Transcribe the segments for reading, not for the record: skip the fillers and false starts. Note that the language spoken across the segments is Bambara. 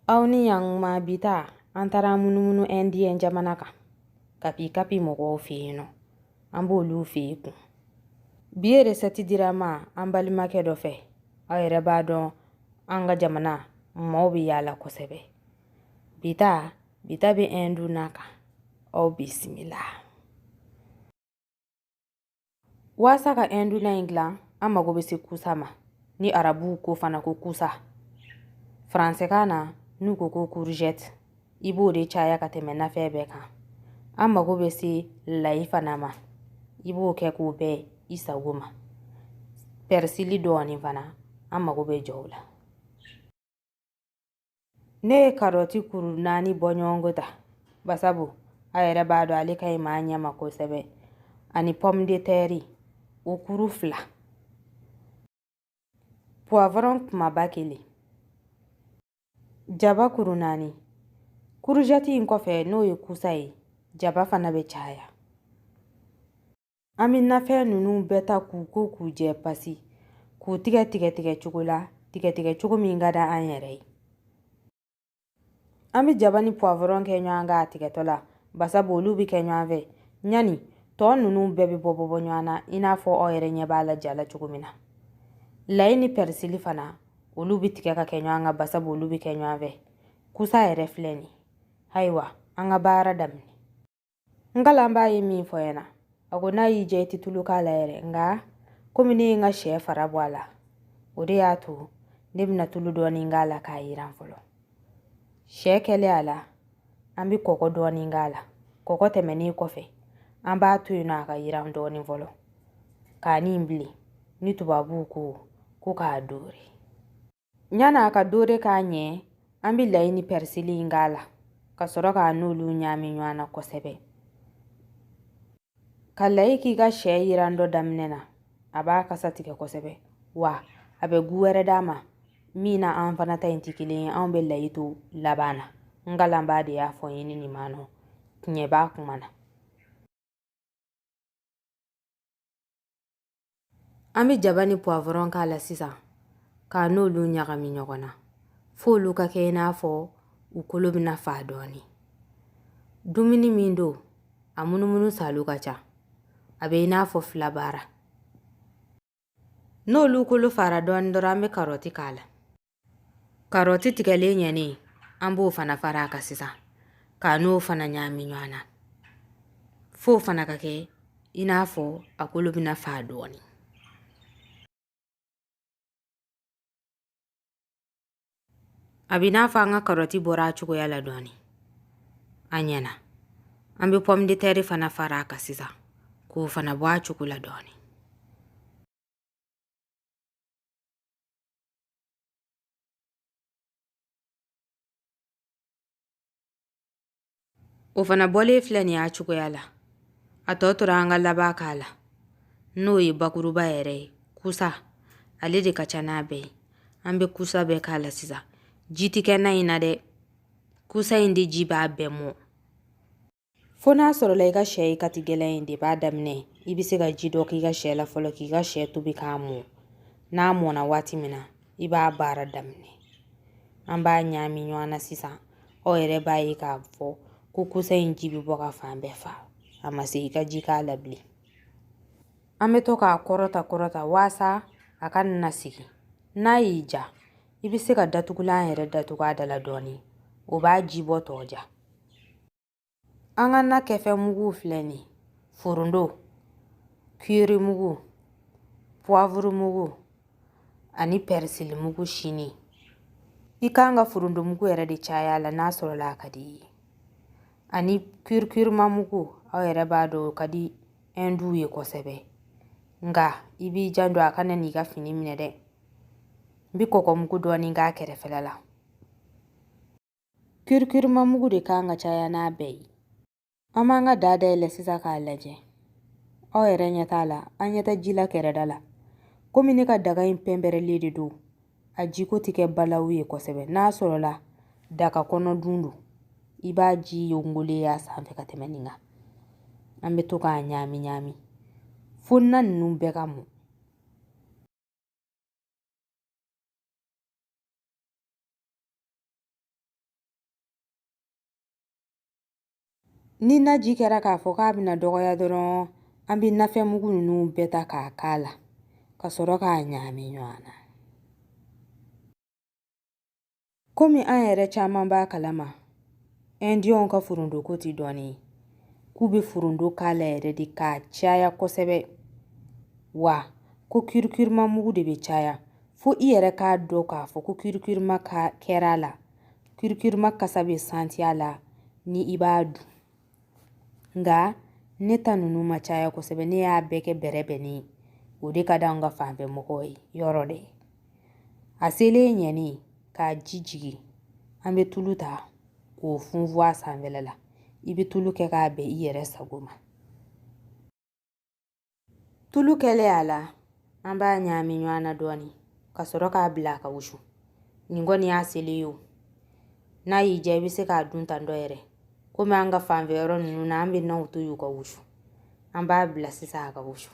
Aw ni yang ma bita an tara munumunu Indien jamana kan kapi mɔgɔw fɛ yen nɔ an b'olu fɛ yen kun. Bi ye resɛti dira ma an balimakɛ dɔ fɛ. Aw yɛrɛ b'a dɔn an ka jamana maaw bɛ yaala kosɛbɛ. Bita bɛ Indu na kan. Aw bisimila. Waasa ka Indu na in dilan an mago bɛ se kusa ma ni arabuw ko fana ko kusa. Faransɛ kan na n'u ko courgette, i b'o de caya ka tɛmɛ nafɛn bɛɛ kan. An mago bɛ se layi fana ma, i b'o kɛ k'o bɛɛ i sago ma. Persili dɔɔni fana an mago bɛ jɔ o la. Ne ye karɔti kuru 4 bɔ ɲɔgɔn ta basabu a yɛrɛ b'a dɔn ale ka ɲi maa ɲɛ ma kosɛbɛ, ani pomme de terre o kuru 2, poivron kumaba 1, jaba kuru 4. Courgette in kɔfɛ n'o ye kusa ye, jaba fana bɛ caya. An bɛ nafɛn ninnu bɛɛ ta k'u ko k'u jɛ pasi, k'u tigɛ cogo la, tigɛ cogo min ka da an yɛrɛ ye. An bɛ jaba ni poivron kɛ ɲɔgɔn kan a tigɛtɔ la, basabu olu bɛ kɛ ɲɔgɔn fɛ. Ɲani tɔ ninnu bɛɛ bɛ bɔ ɲɔgɔn na i n'a fɔ aw yɛrɛ ɲɛ b'a la jala cogo min na. Layi ni persili fana olu bɛ tigɛ ka kɛ ɲɔgɔn kan basabu olu bɛ kɛ ɲɔgɔn fɛ. Kusa yɛrɛ filɛ nin. Ayiwa an ka baara daminɛ. Nkalan b'a ye min fɔ ɲɛna, a ko n'a y'i diya i tɛ tulu k'a la yɛrɛ, nka komi ne ye n ka sɛ fara bɔ a la, o de y'a to ne bɛna tulu dɔɔni k'a la k'a jiran fɔlɔ. Sɛ kɛlen a la, an bɛ kɔgɔ dɔɔni k'a la. Kɔgɔ tɛmɛnen kɔfɛ, an b'a to yen nɔ a ka jiran dɔɔni fɔlɔ. K'a ni bilen ni tubabuw ko k'a doore. Ɲani a ka doore k'a ɲɛ, an bɛ layi ni persili k'a la, ka sɔrɔ k'a n'olu ɲami ɲɔgɔn na kosɛbɛ. Ka layi k'i ka sɛ jiran dɔ daminɛ na, a b'a kasa tigɛ kosɛbɛ, wa a bɛ gu wɛrɛ d'a ma min na an fana ta in tɛ kelen ye. Anw bɛ layi to laban na. Nkalan b'a de y'a fɔ n ye ni nin ma nɔ. Tiɲɛ b'a kuma na. An bɛ jaba ni poivron k'a la sisan, k'a n'olu ɲagami ɲɔgɔn na, f'olu ka kɛ i n'a fɔ u kolo bɛna fa dɔɔni. Dumuni min don, a munumunu salo ka ca. A bɛ i n'a fɔ fila baara. N'olu kolo fara dɔɔni dɔrɔn an bɛ karɔti k'a la. Karɔti tigɛlen ɲɛnen, an b'o fana fara a kan sisan, k'a n'o fana ɲagami ɲɔgɔn na. F'o fana ka kɛ i n'a fɔ a kolo bɛna fa dɔɔni. A bɛ n'a fɔ an ka karɔti bɔra a cogoya la dɔɔni. A ɲɛna. An bɛ pomme de terre fana fara a kan sisan, k'o fana bɔ a cogo la dɔɔni. O fana bɔlen filɛ nin y'a cogoya la. A tɔ tora an ka laban k'a la. N'o ye bakuruba yɛrɛ ye, kusa. Ale de ka ca n'a bɛɛ ye. An bɛ kusa bɛɛ k'a la sisan. Ji tɛ kɛ na in na dɛ. Kusa in de ji b'a bɛɛ mɔ. Fo n'a sɔrɔla i ka sɛ ye kati gɛlɛn in de b'a daminɛ, i bɛ se ka ji dɔ k'i ka sɛ la fɔlɔ k'i ka sɛ tobi k'a mɔ. N'a mɔna waati min na, i b'a baara daminɛ. An b'a ɲagami ɲɔgɔn na sisan. Aw yɛrɛ b'a ye k'a fɔ ko kusa in ji bɛ bɔ ka fan bɛɛ fa. A ma se i ka ji k'a la bilen. An bɛ to k'a kɔrɔta waasa a ka na sigi. N'a y'i ja, i bɛ se ka datugulan yɛrɛ datugu a da la dɔɔni. O b'a ji bɔ tɔ ja. An ka na kɛfɛ mugu filɛ nin, furundo, kiri mugu, poivre mugu, ani persili mugu sini. I kan ka furundo mugu yɛrɛ de caya la n'a sɔrɔla a ka di i ye. Ani kirikirima mugu, aw yɛrɛ b'a dɔn o ka di Indu ye kosɛbɛ. Nka i b'i janto a kana n'i ka fini minɛ dɛ. N bɛ kɔgɔmugu dɔɔni k'a kɛrɛfɛla la. Kirikirima mugu de kan ka caya n'a bɛɛ ye. An b'an ka daa dayɛlɛ sisan k'a lajɛ. Aw yɛrɛ ɲɛ t'a la, an ɲɛ tɛ ji la kɛrɛda la. Komi ne ka daga in pɛnpɛrɛlen de don, a jiko tɛ kɛ balawu ye kosɛbɛ. N'a sɔrɔla daga kɔnɔ dun don, i b'a ji yongolen a sanfɛ ka tɛmɛ nin kan. An bɛ to k'a ɲagami fo na ninnu bɛɛ ka mɔ. Ni naji kɛra k'a fɔ k'a bɛna dɔgɔya dɔrɔn an bɛ nafɛnmugu ninnu bɛɛ ta k'a k'a la ka sɔrɔ k'a ɲagami ɲɔgɔn na. Komi an yɛrɛ caman b'a kalama Indiyɛnw ka forondoko tɛ dɔɔnin ye, k'u bɛ forondo k'a la yɛrɛ de k'a caya kosɛbɛ, wa ko kirikirima mugu de bɛ caya fo i yɛrɛ k'a dɔn k'a fɔ ko kirikirima kɛra a la, kirikirima kasa bɛ santi a la ni i b'a dun. Nka ne ta ninnu ma caya kosɛbɛ, ne y'a bɛɛ kɛ bɛrɛbɛnnen ye, o de ka di an ka fanfɛ mɔgɔw ye yɔrɔ dɛ. A selen ɲɛnen k'a ji jigin, an bɛ tulu ta k'o funfun a sanfɛla la. I bɛ tulu kɛ k'a bɛn i yɛrɛ sago ma. Tulu kɛlen a la, an b'a ɲagami ɲɔgɔn na dɔɔnin ka sɔrɔ k'a bila a ka wusu. Nin kɔni y'a selen ye o. N'a y'i diya i bɛ se k'a dun tan dɔ yɛrɛ. Komi an ka fanfɛ yɔrɔ ninnu na an bɛ naw to y'u ka wusu. An b'a bila sisan a ka wusu.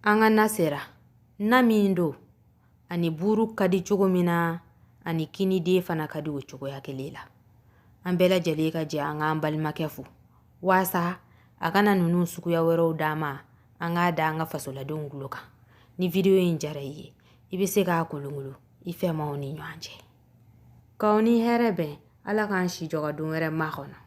An ka na sera. Na min don ani buru ka di cogo min na ani kiniden fana ka di o cogoya kelen la. An bɛɛ lajɛlen ka jɛ an k'an balimakɛ fo. Waasa a kana ninnu suguya wɛrɛw d'an ma, an k'a da an ka fasoladenw tulo kan. Ni video in diyara i ye, i bɛ se k'a kolongolo i fɛnmaw ni ɲɔgɔn cɛ. K'aw ni hɛrɛ bɛn, Ala k'an si jɔ ka don wɛrɛ ma kɔnɔ.